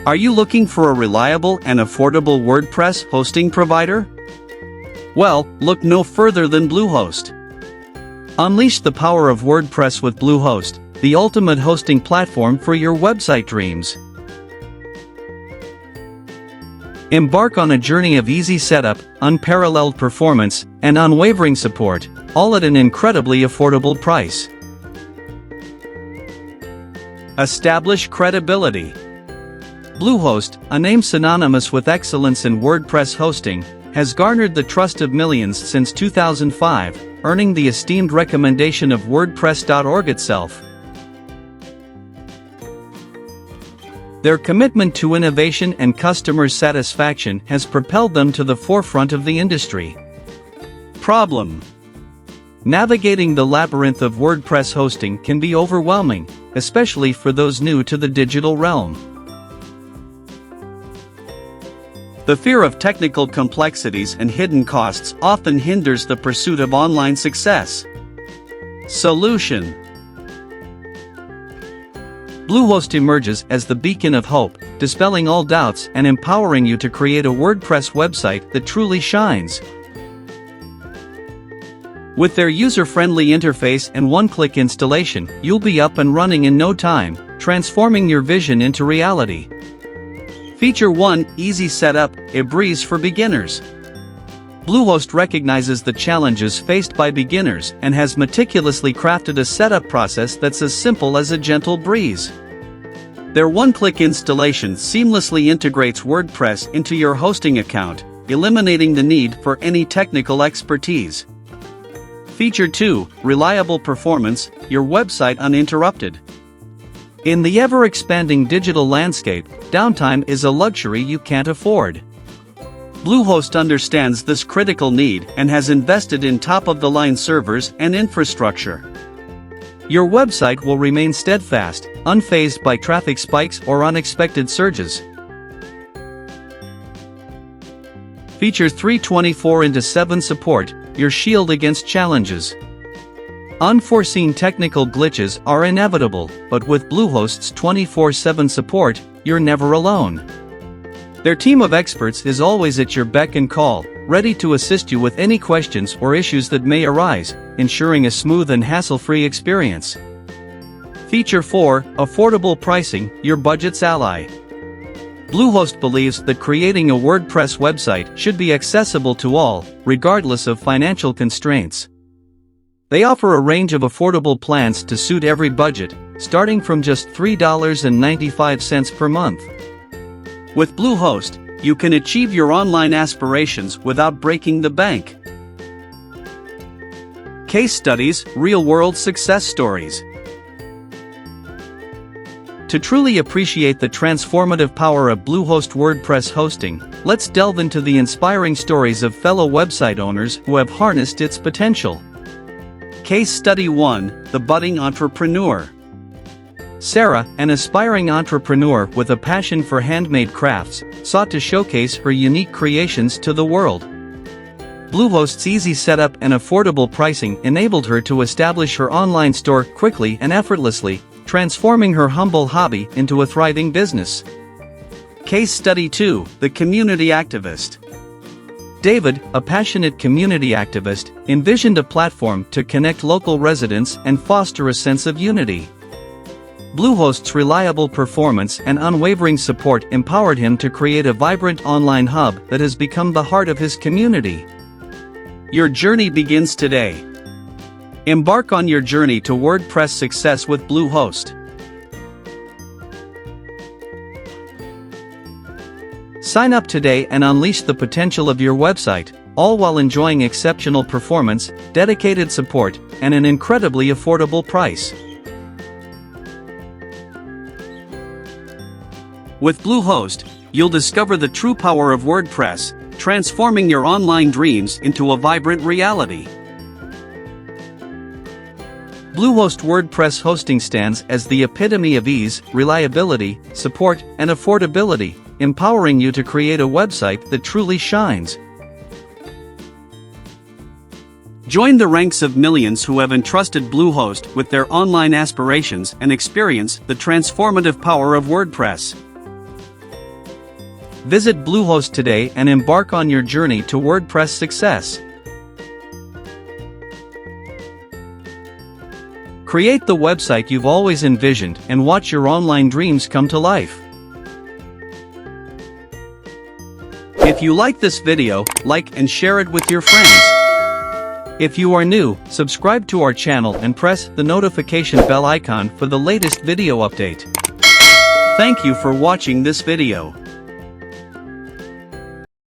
Are you looking for a reliable and affordable WordPress hosting provider? Well, look no further than Bluehost. Unleash the power of WordPress with Bluehost, the ultimate hosting platform for your website dreams. Embark on a journey of easy setup, unparalleled performance, and unwavering support, all at an incredibly affordable price. Establish credibility. Bluehost, a name synonymous with excellence in WordPress hosting, has garnered the trust of millions since 2005, earning the esteemed recommendation of WordPress.org itself. Their commitment to innovation and customer satisfaction has propelled them to the forefront of the industry. Problem: navigating the labyrinth of WordPress hosting can be overwhelming, especially for those new to the digital realm. The fear of technical complexities and hidden costs often hinders the pursuit of online success. Solution: Bluehost emerges as the beacon of hope, dispelling all doubts and empowering you to create a WordPress website that truly shines. With their user-friendly interface and one-click installation, you'll be up and running in no time, transforming your vision into reality. Feature 1: Easy Setup, a breeze for beginners. Bluehost recognizes the challenges faced by beginners and has meticulously crafted a setup process that's as simple as a gentle breeze. Their one-click installation seamlessly integrates WordPress into your hosting account, eliminating the need for any technical expertise. Feature 2: Reliable performance, your website uninterrupted. In the ever-expanding digital landscape, downtime is a luxury you can't afford. Bluehost understands this critical need and has invested in top-of-the-line servers and infrastructure. Your website will remain steadfast, unfazed by traffic spikes or unexpected surges. Feature 3: 24/7 support, your shield against challenges. Unforeseen technical glitches are inevitable, but with Bluehost's 24/7 support, you're never alone. Their team of experts is always at your beck and call, ready to assist you with any questions or issues that may arise, ensuring a smooth and hassle-free experience. Feature 4: Affordable pricing, your budget's ally. Bluehost believes that creating a WordPress website should be accessible to all, regardless of financial constraints. They offer a range of affordable plans to suit every budget, starting from just $3.95 per month. With Bluehost, you can achieve your online aspirations without breaking the bank. Case studies, real-world success stories. To truly appreciate the transformative power of Bluehost WordPress hosting, let's delve into the inspiring stories of fellow website owners who have harnessed its potential. Case Study 1: The Budding Entrepreneur. Sarah, an aspiring entrepreneur with a passion for handmade crafts, sought to showcase her unique creations to the world. Bluehost's easy setup and affordable pricing enabled her to establish her online store quickly and effortlessly, transforming her humble hobby into a thriving business. Case Study 2: The Community Activist. David, a passionate community activist, envisioned a platform to connect local residents and foster a sense of unity. Bluehost's reliable performance and unwavering support empowered him to create a vibrant online hub that has become the heart of his community. Your journey begins today. Embark on your journey to WordPress success with Bluehost. Sign up today and unleash the potential of your website, all while enjoying exceptional performance, dedicated support, and an incredibly affordable price. With Bluehost, you'll discover the true power of WordPress, transforming your online dreams into a vibrant reality. Bluehost WordPress hosting stands as the epitome of ease, reliability, support, and affordability, empowering you to create a website that truly shines. Join the ranks of millions who have entrusted Bluehost with their online aspirations and experience the transformative power of WordPress. Visit Bluehost today and embark on your journey to WordPress success. Create the website you've always envisioned and watch your online dreams come to life. If you like this video, like and share it with your friends. If you are new, subscribe to our channel and press the notification bell icon for the latest video update. Thank you for watching this video.